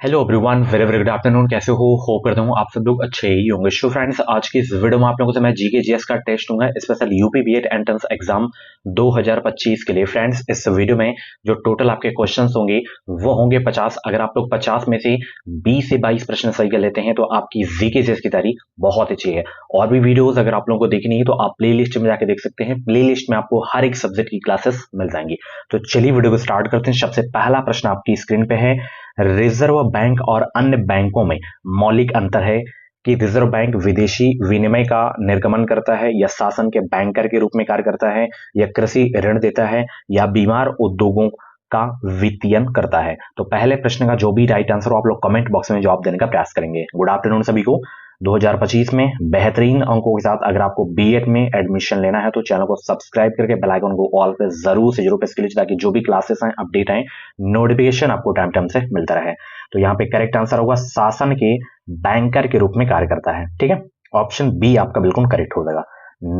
Hello everyone, very very good afternoon. कैसे हो? Hope करता हूँ आप सब लोग अच्छे ही होंगे। सो फ्रेंड्स, आज की इस वीडियो में आप लोगों से मैं जीके जीएस का टेस्ट दूंगा, special UP BEd entrance exam 2025 के लिए। फ्रेंड्स, इस वीडियो में जो टोटल आपके क्वेश्चंस होंगे वो होंगे 50। अगर आप लोग 50 में से 20 से 22 प्रश्न सही कर लेते हैं तो आपकी जीके जीएस की तैयारी बहुत अच्छी है। और भी वीडियोज अगर आप लोगों को देखनी है तो आप प्ले लिस्ट में जाके देख सकते हैं। प्ले लिस्ट में आपको हर एक सब्जेक्ट की क्लासेस मिल जाएंगी। तो चलिए वीडियो को स्टार्ट करते हैं। सबसे पहला प्रश्न आपकी स्क्रीन पे है, रिजर्व बैंक और अन्य बैंकों में मौलिक अंतर है कि रिजर्व बैंक विदेशी विनिमय का निर्गमन करता है, या शासन के बैंकर के रूप में कार्य करता है, या कृषि ऋण देता है, या बीमार उद्योगों का वित्तीयन करता है। तो पहले प्रश्न का जो भी राइट आंसर हो आप लोग कमेंट बॉक्स में जवाब देने का प्रयास करेंगे। गुड आफ्टरनून सभी को। 2025 में बेहतरीन अंकों के साथ अगर आपको बीएड में एडमिशन लेना है तो चैनल को सब्सक्राइब करके बेल आइकन को ऑल पे जरूर से जरूर प्रेस कीजिए, ताकि जो भी क्लासेस हैं, अपडेट आए, नोटिफिकेशन आपको टाइम टाइम से मिलता रहे। तो यहाँ पे करेक्ट आंसर होगा शासन के बैंकर के रूप में कार्य करता है। ठीक है, ऑप्शन बी आपका बिल्कुल करेक्ट हो जाएगा।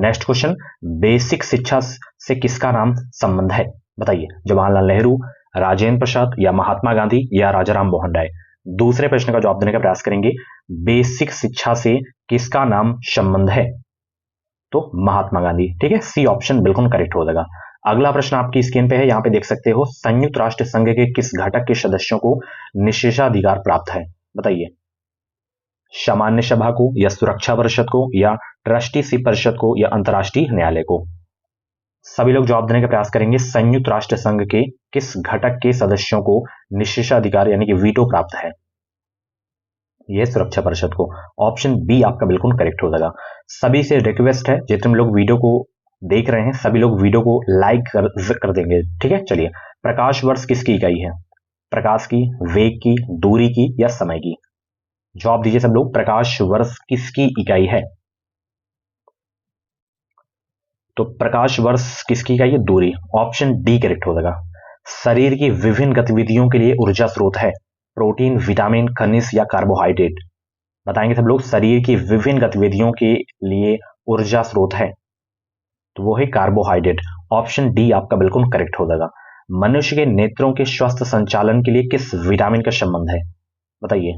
नेक्स्ट क्वेश्चन, बेसिक शिक्षा से किसका नाम संबंध है? बताइए। जवाहरलाल नेहरू, राजेंद्र प्रसाद, या महात्मा गांधी, या राजाराम मोहन राय। दूसरे प्रश्न का जवाब देने का प्रयास करेंगे। बेसिक शिक्षा से किसका नाम संबंध है? तो महात्मा गांधी। ठीक है, सी ऑप्शन बिल्कुल करेक्ट हो जाएगा। अगला प्रश्न आपकी स्क्रीन पे है, यहां पे देख सकते हो, संयुक्त राष्ट्र संघ के किस घटक के सदस्यों को निषेधाधिकार प्राप्त है? बताइए। सामान्य सभा को, या सुरक्षा परिषद को, या ट्रस्टीशिप परिषद को, या अंतर्राष्ट्रीय न्यायालय को? सभी लोग जवाब देने का प्रयास करेंगे। संयुक्त राष्ट्र संघ के किस घटक के सदस्यों को निषेधाधिकार यानी कि वीटो प्राप्त है? ये सुरक्षा परिषद को। ऑप्शन बी आपका बिल्कुल करेक्ट हो जाएगा। सभी से रिक्वेस्ट है, जितने लोग वीडियो को देख रहे हैं सभी लोग वीडियो को लाइक कर देंगे। ठीक है, चलिए। प्रकाश वर्ष किसकी इकाई है? प्रकाश की, वेग की, दूरी की, या समय की? जवाब दीजिए सब लोग। प्रकाश वर्ष किसकी इकाई है? तो प्रकाश वर्ष किसकी इकाई है? दूरी। ऑप्शन डी करेक्ट हो जाएगा। शरीर की विभिन्न गतिविधियों के लिए ऊर्जा स्रोत है? प्रोटीन, विटामिन, खनिज, या कार्बोहाइड्रेट? बताएंगे सब लोग। शरीर की विभिन्न गतिविधियों के लिए ऊर्जा स्रोत है तो वो है कार्बोहाइड्रेट। ऑप्शन डी आपका बिल्कुल करेक्ट हो जाएगा। मनुष्य के नेत्रों के स्वस्थ संचालन के लिए किस विटामिन का संबंध है? बताइए।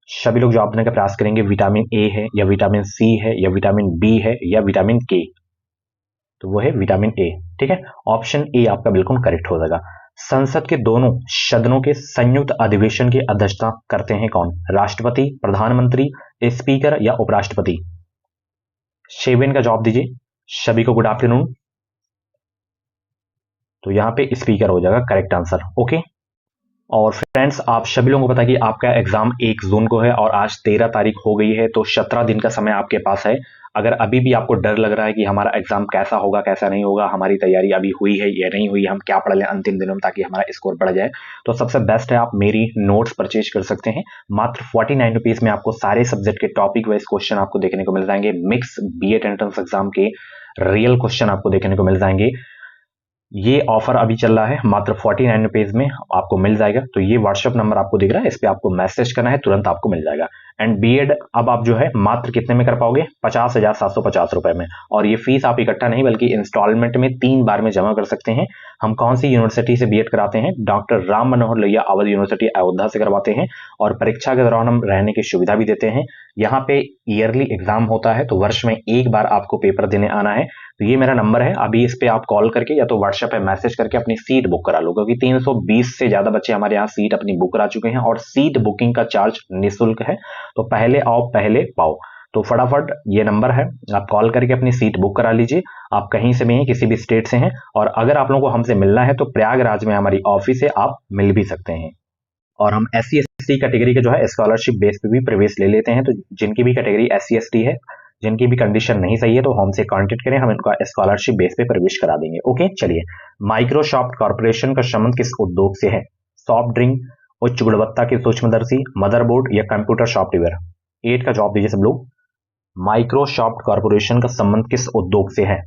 सभी लोग जवाब देने का प्रयास करेंगे। विटामिन ए है, या विटामिन सी है, या विटामिन बी है, या विटामिन के? तो वो है विटामिन ए। ठीक है, ऑप्शन ए आपका बिल्कुल करेक्ट हो जाएगा। संसद के दोनों सदनों के संयुक्त अधिवेशन की अध्यक्षता करते हैं कौन? राष्ट्रपति, प्रधानमंत्री, स्पीकर, या उपराष्ट्रपति? शेवेन का जवाब दीजिए। सभी को गुड आफ्टरनून। तो यहां पे स्पीकर हो जाएगा करेक्ट आंसर। ओके। और फ्रेंड्स, आप सभी लोगों को पता है कि आपका एग्जाम 1 जून को है और आज 13 तारीख हो गई है, तो 17 दिन का समय आपके पास है। अगर अभी भी आपको डर लग रहा है कि हमारा एग्जाम कैसा होगा कैसा नहीं होगा, हमारी तैयारी अभी हुई है या नहीं हुई, हम क्या पढ़ लें अंतिम दिनों में ताकि हमारा स्कोर बढ़ जाए, तो सबसे बेस्ट है आप मेरी नोट्स परचेज कर सकते हैं। मात्र 49 रुपीज में आपको सारे सब्जेक्ट के टॉपिक वाइज क्वेश्चन आपको देखने को मिल जाएंगे। मिक्स बीएड एंट्रेंस एग्जाम के रियल क्वेश्चन आपको देखने को मिल जाएंगे। ये ऑफर अभी चल रहा है, मात्र 49 रुपीज में आपको मिल जाएगा। तो ये व्हाट्सएप नंबर आपको दिख रहा है, इस पे आपको मैसेज करना है, तुरंत आपको मिल जाएगा। एंड बीएड अब आप जो है मात्र कितने में कर पाओगे? 50,750 रुपए में। और ये फीस आप इकट्ठा नहीं बल्कि इंस्टॉलमेंट में 3 बार में जमा कर सकते हैं। हम कौन सी यूनिवर्सिटी से बीएड कराते हैं? डॉक्टर राम मनोहर लोहिया अवध यूनिवर्सिटी अयोध्या से करवाते हैं। और परीक्षा के दौरान हम रहने की सुविधा भी देते हैं। यहाँ पे ईयरली एग्जाम होता है, तो वर्ष में एक बार आपको पेपर देने आना है। तो ये मेरा नंबर है, अभी इस पे आप कॉल करके या तो व्हाट्सएप पे मैसेज करके अपनी सीट बुक करा लो, क्योंकि 320 से ज्यादा बच्चे हमारे यहाँ सीट अपनी बुक करा चुके हैं और सीट बुकिंग का चार्ज निःशुल्क है। तो पहले आओ पहले पाओ। तो फटाफट ये नंबर है, आप कॉल करके अपनी सीट बुक करा लीजिए। आप कहीं से भी हैं, किसी भी स्टेट से हैं, और अगर आप लोगों को हमसे मिलना है तो प्रयागराज में हमारी ऑफिस है, आप मिल भी सकते हैं। और हम SC ST कैटेगरी के जो है स्कॉलरशिप बेस पे भी प्रवेश ले लेते हैं। तो जिनकी भी कैटेगरी SC ST है, जिनकी भी कंडीशन नहीं सही है, तो हमसे कांटेक्ट करें, हम इनका स्कॉलरशिप बेस पे प्रवेश करा देंगे। ओके, चलिए। माइक्रोसॉफ्ट कॉर्पोरेशन का संबंध किस उद्योग से है? सॉफ्ट ड्रिंक, उच्च गुणवत्ता के सूक्ष्मदर्शी, मदरबोर्ड, या कंप्यूटर सॉफ्टवेयर? 8 का जवाब दीजिए सब लोग। माइक्रोसॉफ्ट कॉर्पोरेशन का संबंध किस उद्योग से है?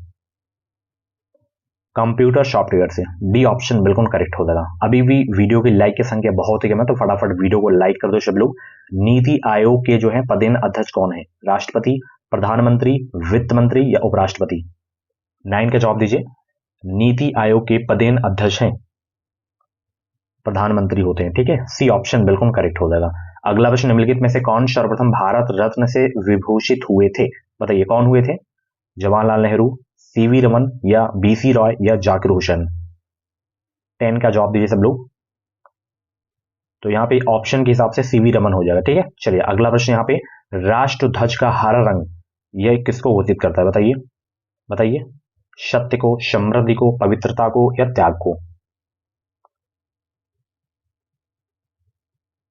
कंप्यूटर सॉफ्टवेयर से। डी ऑप्शन बिल्कुल करेक्ट हो जाएगा। अभी भी वीडियो की लाइक की संख्या बहुत ही कम है, तो फटाफट वीडियो को लाइक कर दो सब लोग। नीति आयोग के जो है पदेन अध्यक्ष कौन है? राष्ट्रपति, प्रधानमंत्री, वित्त मंत्री, या उपराष्ट्रपति? 9 का जवाब दीजिए। नीति आयोग के पदेन अध्यक्ष हैं प्रधानमंत्री होते हैं, ठीक है। सी ऑप्शन बिल्कुल करेक्ट हो जाएगा। अगला प्रश्न, निम्नलिखित में से कौन सर्वप्रथम भारत रत्न से विभूषित हुए थे? बताइए कौन हुए थे? जवाहरलाल नेहरू, सीवी रमन या बीसी रॉय या जाकिर हुसैन? 10 का जवाब दीजिए सब लोग। तो यहाँ पे ऑप्शन के हिसाब से सीवी रमन हो जाएगा, ठीक है। चलिए अगला प्रश्न, यहाँ पे राष्ट्र ध्वज का हरा रंग यह किसको घोषित करता है? बताइए बताइए। सत्य को, समृद्धि को, पवित्रता को या त्याग को?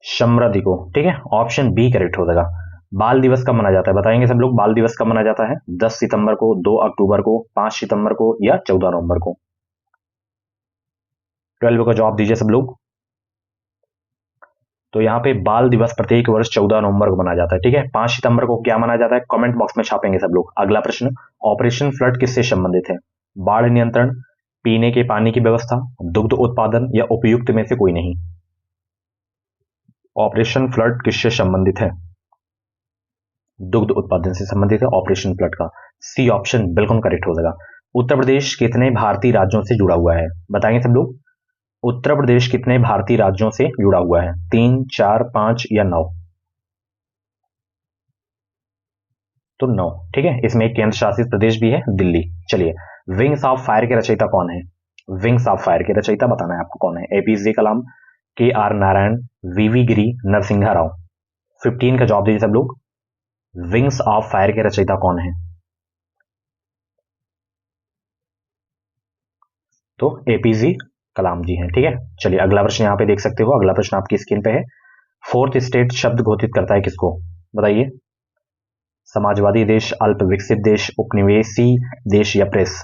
समृद्धि को, ठीक है। ऑप्शन बी करेक्ट हो जाएगा। बाल दिवस कब मनाया जाता है? बताएंगे सब लोग। बाल दिवस कब मनाया जाता है? 10 सितंबर को, 2 अक्टूबर को, 5 सितंबर को या 14 नवंबर को? 12 का जवाब दीजिए सब लोग। तो यहाँ पे बाल दिवस प्रत्येक वर्ष 14 नवंबर को मनाया जाता है, ठीक है। 5 सितंबर को क्या मनाया जाता है? कमेंट बॉक्स में छापेंगे सब लोग। अगला प्रश्न, ऑपरेशन फ्लड किससे संबंधित है? बाढ़ नियंत्रण, पीने के पानी की व्यवस्था, दुग्ध उत्पादन या उपयुक्त में से कोई नहीं? ऑपरेशन फ्लड किससे संबंधित है? दुग्ध उत्पादन से संबंधित है ऑपरेशन फ्लड का। सी ऑप्शन बिल्कुल करेक्ट हो जाएगा। उत्तर प्रदेश कितने भारतीय राज्यों से जुड़ा हुआ है? बताएंगे सब लोग। उत्तर प्रदेश कितने भारतीय राज्यों से जुड़ा हुआ है? 3, 4, 5 या 9? तो 9, ठीक है। इसमें एक केंद्र शासित प्रदेश भी है, दिल्ली। चलिए, विंग्स ऑफ फायर के रचयिता कौन है? विंग्स ऑफ फायर के रचयिता बताना है आपको कौन है। एपीजे कलाम, के आर नारायण, वीवी गिरी, नरसिंहा राव? 15 का जवाब दीजिए सब लोग। विंग्स ऑफ फायर के रचयिता कौन है? तो एपीजे कलाम जी हैं, ठीक है। चलिए अगला प्रश्न यहाँ पे देख सकते हो। अगला प्रश्न आपकी स्क्रीन पे है। फोर्थ स्टेट शब्द घोषित करता है किसको? बताइए। समाजवादी देश, अल्प विकसित देश, उपनिवेशी देश या प्रेस?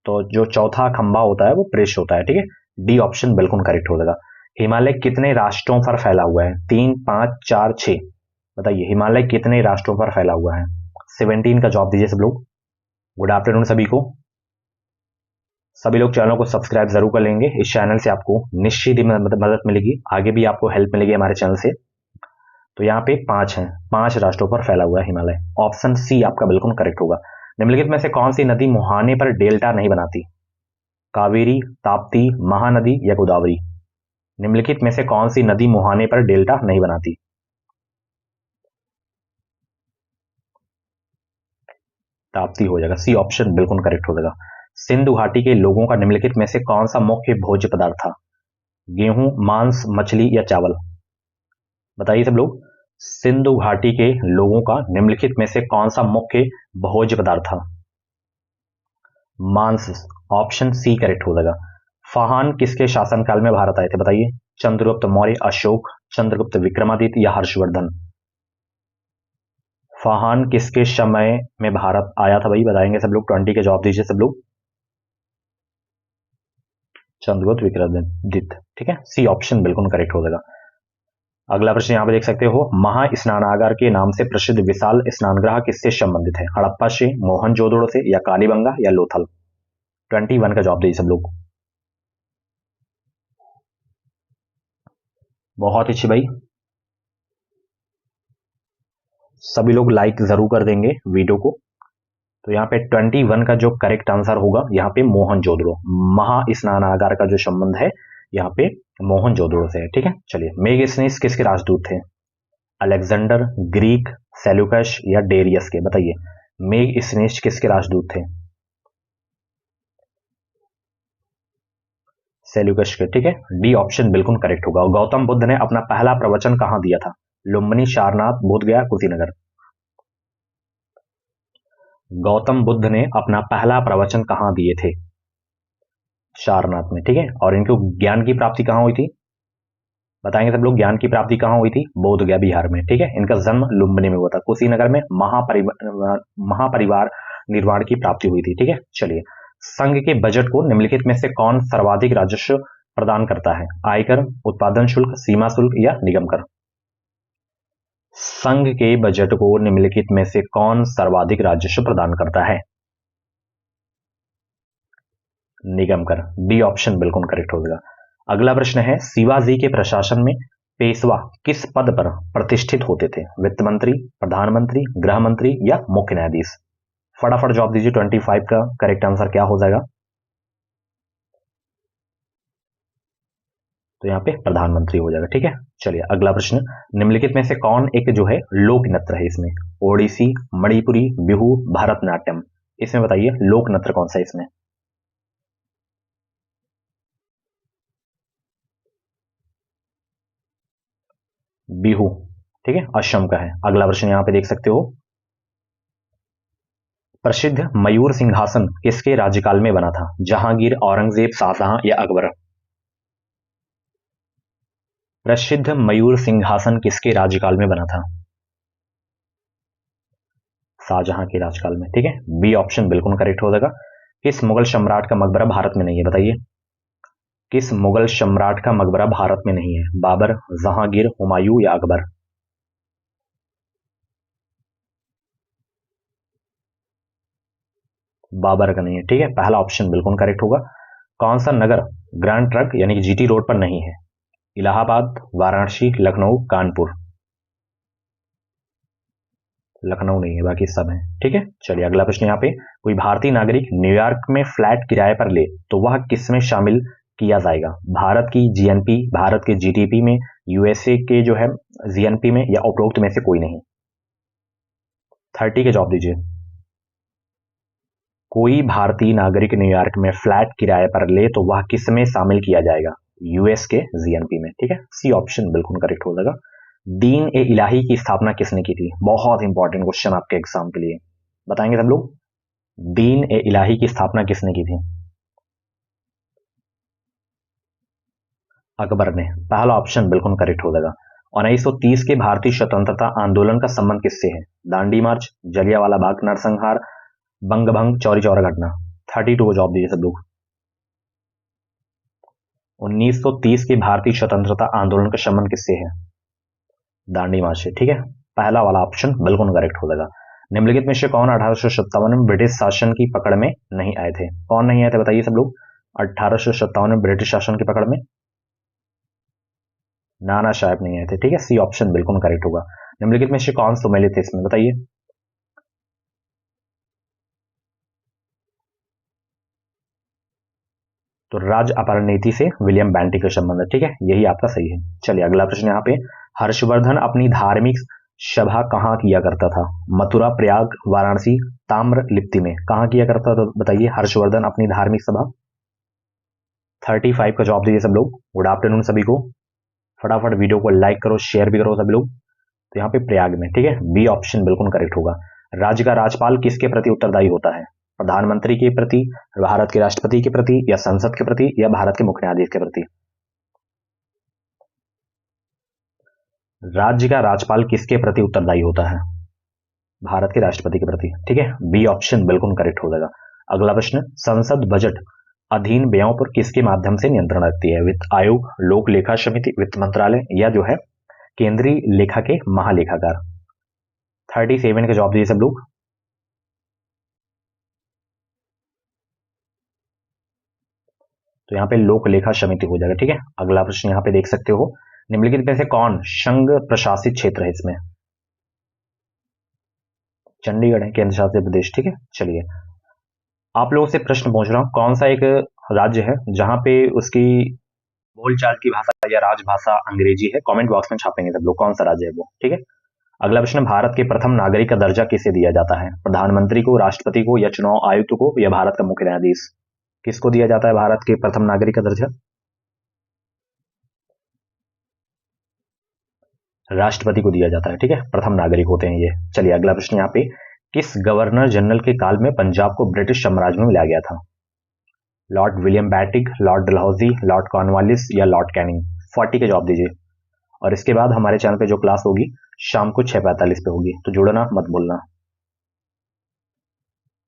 तो जो चौथा खंबा होता है वो प्रेस होता है, ठीक है। डी ऑप्शन बिल्कुल करेक्ट हो जाएगा। हिमालय कितने राष्ट्रों पर फैला हुआ है? 3, 5, 4, 6? बताइए हिमालय कितने राष्ट्रों पर फैला हुआ है? 17 का जवाब दीजिए सब लोग। गुड आफ्टरनून सभी को। सभी लोग चैनल को सब्सक्राइब जरूर कर लेंगे। इस चैनल से आपको निश्चित ही मदद मिलेगी, आगे भी आपको हेल्प मिलेगी हमारे चैनल से। तो यहाँ पे 5 है, 5 राष्ट्रों पर फैला हुआ है हिमालय। ऑप्शन सी आपका बिल्कुल करेक्ट होगा। निम्नलिखित में से कौन सी नदी मुहाने पर डेल्टा नहीं बनाती? कावेरी, ताप्ती, महानदी या गोदावरी? निम्नलिखित में से कौन सी नदी मुहाने पर डेल्टा नहीं बनाती? ताप्ती हो जाएगा। सी ऑप्शन बिल्कुल करेक्ट हो जाएगा। सिंधु घाटी के लोगों का निम्नलिखित में से कौन सा मुख्य भोज्य पदार्थ था? गेहूं, मांस, मछली या चावल? बताइए सब लोग। सिंधु घाटी के लोगों का निम्नलिखित में से कौन सा मुख्य भोज्य पदार्थ था? मांस। ऑप्शन सी करेक्ट हो जाएगा। फाहान किसके शासनकाल में भारत आए थे? बताइए। चंद्रगुप्त मौर्य, अशोक, चंद्रगुप्त विक्रमादित्य या हर्षवर्धन? फाहान किसके समय में भारत आया था भाई? बताएंगे सब लोग। 20 के जवाब दीजिए सब लोग। चंद्रगुप्त विक्रमादित्य, ठीक है। सी ऑप्शन बिल्कुल करेक्ट हो जाएगा। अगला प्रश्न यहाँ पे देख सकते हो। महास्नानागार के नाम से प्रसिद्ध विशाल स्नानगृह किससे संबंधित है? हड़प्पा से, मोहनजोदड़ो से या कालीबंगा या लोथल? 21 का जवाब दीजिए सब लोग। बहुत अच्छी भाई, सभी लोग लाइक जरूर कर देंगे वीडियो को। तो यहाँ पे 21 का जो करेक्ट आंसर होगा यहाँ पे मोहनजोदड़ो। महास्नानागार का जो संबंध है यहाँ पे मोहनजोदड़ो से है, ठीक है। चलिए, मेगास्थनीज किसके राजदूत थे? अलेक्जेंडर, ग्रीक, सेल्यूकस या डेरियस के? बताइए मेगास्थनीज किसके राजदूत थे? सेल्यूकस के, ठीक है। डी ऑप्शन बिल्कुल करेक्ट होगा। गौतम बुद्ध ने अपना पहला प्रवचन कहां दिया था? लुम्बिनी, सारनाथ, बोधगया, कुशीनगर? गौतम बुद्ध ने अपना पहला प्रवचन कहां दिए थे? सारनाथ में, ठीक है। और इनको ज्ञान की प्राप्ति कहां हुई थी? बताएंगे सब लोग। ज्ञान की प्राप्ति कहां हुई थी? बोधगया बिहार में, ठीक है। इनका जन्म लुम्बिनी में हुआ था। कुशीनगर में महापरिवार निर्माण की प्राप्ति हुई थी, ठीक है। चलिए, संघ के बजट को निम्नलिखित में से कौन सर्वाधिक राजस्व प्रदान करता है? आयकर, उत्पादन शुल्क, सीमा शुल्क या निगम कर? संघ के बजट को निम्नलिखित में से कौन सर्वाधिक राजस्व प्रदान करता है? निगम कर। डी ऑप्शन बिल्कुल करेक्ट हो जाएगा। अगला प्रश्न है, शिवाजी के प्रशासन में पेशवा किस पद पर प्रतिष्ठित होते थे? वित्त मंत्री, प्रधानमंत्री, गृह मंत्री या मुख्य न्यायाधीश? फटाफट जवाब दीजिए। 25 का करेक्ट आंसर क्या हो जाएगा? तो यहाँ पे प्रधानमंत्री हो जाएगा। ठीक है, चलिए अगला प्रश्न, निम्नलिखित में से कौन एक जो है लोक नृत्य है इसमें? ओडिसी, मणिपुरी, बिहू, भरतनाट्यम। इसमें बताइए लोक नृत्य कौन सा है इसमें? बिहू। ठीक है, असम का है। अगला प्रश्न यहाँ पे देख सकते हो, प्रसिद्ध मयूर सिंहासन किसके राज्यकाल में बना था? जहांगीर, औरंगजेब, शाहजहां या अकबर? प्रसिद्ध मयूर सिंहासन किसके राज्यकाल में बना था? शाहजहां के राजकाल में। ठीक है, बी ऑप्शन बिल्कुल करेक्ट हो जाएगा। किस मुगल सम्राट का मकबरा भारत में नहीं है? बताइए किस मुगल सम्राट का मकबरा भारत में नहीं है? बाबर, जहांगीर, हुमायूं या अकबर? बाबर का नहीं है। ठीक है, पहला ऑप्शन बिल्कुल करेक्ट होगा। कौन सा नगर ग्रैंड ट्रक यानी कि जीटी रोड पर नहीं है? इलाहाबाद, वाराणसी, लखनऊ, कानपुर। लखनऊ नहीं है, बाकी सब है। ठीक है, चलिए अगला प्रश्न यहाँ पे, कोई भारतीय नागरिक न्यूयॉर्क में फ्लैट किराए पर ले तो वह किसमें शामिल किया जाएगा? भारत की जीएनपी, भारत के जीडीपी में, यूएसए के जो है जीएनपी में, या उपरोक्त में से कोई नहीं? 30 के जवाब दीजिए। कोई भारतीय नागरिक न्यूयॉर्क में फ्लैट किराए पर ले तो वह किसमें शामिल किया जाएगा? यूएस के जीएनपी में। ठीक है, सी ऑप्शन बिल्कुल करेक्ट हो जाएगा। दीन ए इलाही की स्थापना किसने की थी? बहुत इंपॉर्टेंट क्वेश्चन आपके एग्जाम के लिए, बताएंगे सब लोग। दीन ए इलाही की स्थापना किसने की थी? अकबर ने। पहला ऑप्शन बिल्कुल करेक्ट हो जाएगा। 1930 के भारतीय स्वतंत्रता आंदोलन का संबंध किससे है? दांडी मार्च, जलियांवाला बाग नरसंहार, बंगभंग चौरी चौरा घटना। 32 को जवाब दीजिए सब लोग। 1930 के भारतीय स्वतंत्रता आंदोलन का संबंध किससे है? दांडी मार्च से। ठीक है, पहला वाला ऑप्शन बिल्कुल करेक्ट हो जाएगा। निम्नलिखित में से कौन 1857 में ब्रिटिश शासन की पकड़ में नहीं आए थे? कौन नहीं आए थे बताइए सब लोग। 1857 में ब्रिटिश शासन की पकड़ में नाना साहब नहीं आए थे। ठीक है, सी ऑप्शन बिल्कुल करेक्ट होगा। निम्नलिखित में से कौन सम्मिलित थे इसमें? बताइए। तो राज अपहरण नीति से विलियम बेंटिक का संबंध है। ठीक है, यही आपका सही है। चलिए अगला प्रश्न यहाँ पे, हर्षवर्धन अपनी धार्मिक सभा कहाँ किया करता था? मथुरा, प्रयाग, वाराणसी, ताम्रलिप्ति में। कहाँ किया करता था बताइए हर्षवर्धन अपनी धार्मिक सभा? 35 का जवाब दीजिए सब लोग। गुड आफ्टरनून सभी को। फटाफट वीडियो को लाइक करो, शेयर भी करो सभी लोग। तो यहाँ पे प्रयाग में। ठीक है, बी ऑप्शन बिल्कुल करेक्ट होगा। राज्य का राज्यपाल किसके प्रति उत्तरदायी होता है? प्रधानमंत्री के प्रति, भारत के राष्ट्रपति के प्रति, या संसद के प्रति, या भारत के मुख्य न्यायाधीश के प्रति? राज्य का राज्यपाल किसके प्रति उत्तरदायी होता है? भारत के राष्ट्रपति के प्रति। ठीक है, बी ऑप्शन बिल्कुल करेक्ट हो जाएगा। अगला प्रश्न, संसद बजट अधीन व्ययों पर किसके माध्यम से नियंत्रण रखती है? वित्त आयोग, लोक लेखा समिति, वित्त मंत्रालय, या जो है केंद्रीय लेखा के महालेखाकार? 37 का जवाब दीजिए सब लोग। तो यहाँ पे लोक लेखा समिति हो जाएगा। ठीक है, अगला प्रश्न यहाँ पे देख सकते हो, निम्नलिखित में से कौन संघ प्रशासित क्षेत्र है इसमें? चंडीगढ़ है केंद्र शासित प्रदेश। ठीक है, चलिए आप लोगों से प्रश्न पूछ रहा हूँ, कौन सा एक राज्य है जहां पे उसकी बोलचाल की भाषा या राजभाषा अंग्रेजी है? कमेंट बॉक्स में छापेंगे सब लोग कौन सा राज्य है वो। ठीक है, अगला प्रश्न, भारत के प्रथम नागरिक का दर्जा किसे दिया जाता है? प्रधानमंत्री को, राष्ट्रपति को, या चुनाव आयुक्त को, या भारत का मुख्य न्यायाधीश? किसको दिया जाता है भारत के प्रथम नागरिक का दर्जा? राष्ट्रपति को दिया जाता है। ठीक है, प्रथम नागरिक होते हैं ये। चलिए अगला प्रश्न यहाँ पे, किस गवर्नर जनरल के काल में पंजाब को ब्रिटिश साम्राज्य में मिलाया गया था? Lord William बैटिक, Lord Dalhousie, Lord Cornwallis, या लॉर्ड कैनिंग? 40 का जवाब दीजिए। और इसके बाद हमारे चैनल पे जो क्लास होगी शाम को 6:45 पे होगी, तो जुड़ना मत भूलना।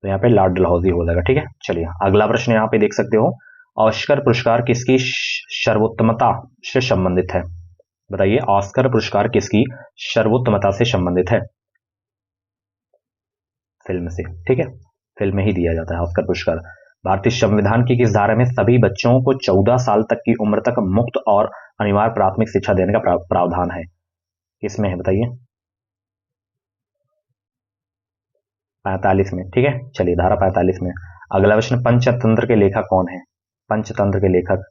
तो यहाँ पे लॉर्ड डलहौजी हो जाएगा। ठीक है, चलिए अगला प्रश्न यहाँ पे देख सकते हो, ऑस्कर पुरस्कार किसकी सर्वोत्तमता से संबंधित है? बताइए ऑस्कर पुरस्कार किसकी सर्वोत्तमता से संबंधित है? फिल्म से। ठीक है, फिल्म में ही दिया जाता है ऑस्कर पुरस्कार। भारतीय संविधान की किस धारा में सभी बच्चों को 14 साल तक की उम्र तक मुफ्त और अनिवार्य प्राथमिक शिक्षा देने का प्रावधान है? किसमें है बताइए? 45 में। ठीक है, चलिए धारा 45 में। अगला प्रश्न, पंचतंत्र के लेखक कौन है? पंचतंत्र के लेखक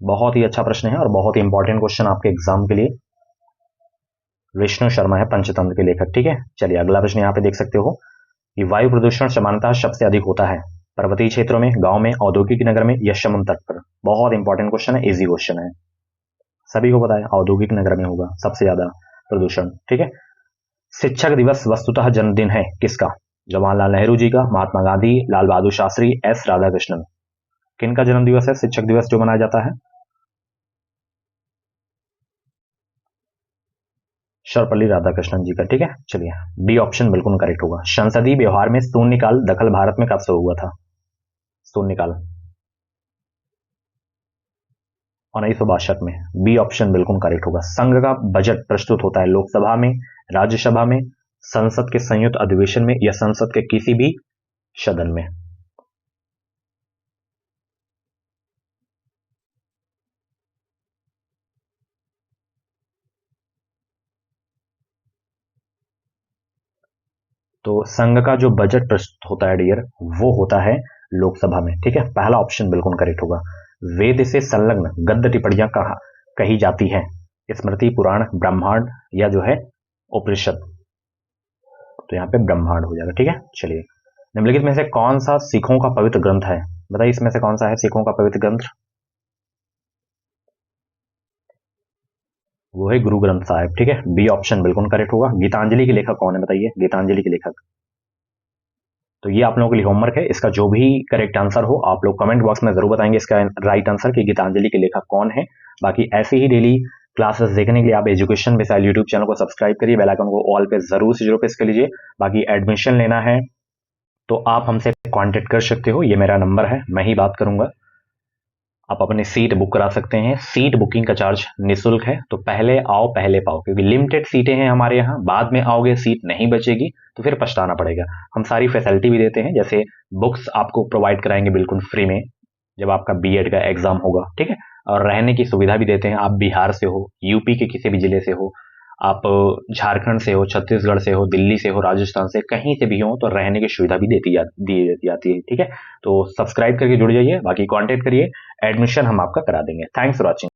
बहुत ही अच्छा प्रश्न है और बहुत ही इंपॉर्टेंट क्वेश्चन आपके एग्जाम के लिए। विष्णु शर्मा है पंचतंत्र के लेखक। ठीक है, चलिए अगला प्रश्न यहाँ पे देख सकते हो कि वायु प्रदूषण सामान्यतः सबसे अधिक होता है पर्वतीय क्षेत्रों में, गांव में, औद्योगिक नगर में या समुद्र तट पर। बहुत इंपॉर्टेंट क्वेश्चन है, इजी क्वेश्चन है, सभी को पता है औद्योगिक नगर में होगा सबसे ज्यादा प्रदूषण। ठीक है, शिक्षक दिवस वस्तुतः जन्मदिन है किसका? जवाहरलाल नेहरू जी का, महात्मा गांधी, लाल बहादुर शास्त्री, एस राधाकृष्णन। किनका जन्म दिवस है शिक्षक दिवस जो मनाया जाता है? सर्वपल्ली राधाकृष्णन जी का। ठीक है, चलिए बी ऑप्शन बिल्कुल करेक्ट होगा। संसदीय व्यवहार में शून्यकाल दखल भारत में कब से हुआ था? शून्यकाल 1962 में। बी ऑप्शन बिल्कुल करेक्ट होगा। संघ का बजट प्रस्तुत होता है लोकसभा में, राज्यसभा में, संसद के संयुक्त अधिवेशन में या संसद के किसी भी सदन में। तो संघ का जो बजट प्रस्तुत होता है डियर, वो होता है लोकसभा में। ठीक है, पहला ऑप्शन बिल्कुल करेक्ट होगा। वेद से संलग्न गद्य टिप्पणियां कही जाती है? स्मृति, पुराण, ब्रह्मांड या जो है उपनिषद। तो यहाँ पे ब्रह्मांड हो जाएगा। ठीक है, चलिए निम्नलिखित में से कौन सा सिखों का पवित्र ग्रंथ है? बताइए इसमें से कौन सा है सिखों का पवित्र ग्रंथ? वो है गुरु ग्रंथ साहिब। ठीक है, बी ऑप्शन बिल्कुल करेक्ट होगा। गीतांजलि के लेखक कौन है बताइए? गीतांजलि के लेखक। तो ये आप लोगों के लिए होमवर्क है, इसका जो भी करेक्ट आंसर हो आप लोग कमेंट बॉक्स में जरूर बताएंगे इसका राइट आंसर कि गीतांजलि के लेखक कौन है। बाकी ऐसे ही डेली क्लासेस देखने के लिए आप एजुकेशन मिसाइल यूट्यूब चैनल को सब्सक्राइब करिए, बेल आइकन को ऑल पे जरूर से जरूर प्रेस कर लीजिए। बाकी एडमिशन लेना है तो आप हमसे कांटेक्ट कर सकते हो, ये मेरा नंबर है, मैं ही बात करूंगा। आप अपनी सीट बुक करा सकते हैं। सीट बुकिंग का चार्ज निःशुल्क है, तो पहले आओ पहले पाओ, क्योंकि लिमिटेड सीटें हैं हमारे यहाँ। बाद में आओगे सीट नहीं बचेगी तो फिर पछताना पड़ेगा। हम सारी फैसिलिटी भी देते हैं, जैसे बुक्स आपको प्रोवाइड कराएंगे बिल्कुल फ्री में जब आपका बीएड का एग्जाम होगा। ठीक है, और रहने की सुविधा भी देते हैं। आप बिहार से हो, यूपी के किसी भी जिले से हो, आप झारखंड से हो, छत्तीसगढ़ से हो, दिल्ली से हो, राजस्थान से, कहीं से भी हो तो रहने की सुविधा भी दी जाती है। ठीक है, तो सब्सक्राइब करके जुड़ जाइए, बाकी कांटेक्ट करिए, एडमिशन हम आपका करा देंगे। Thanks for watching.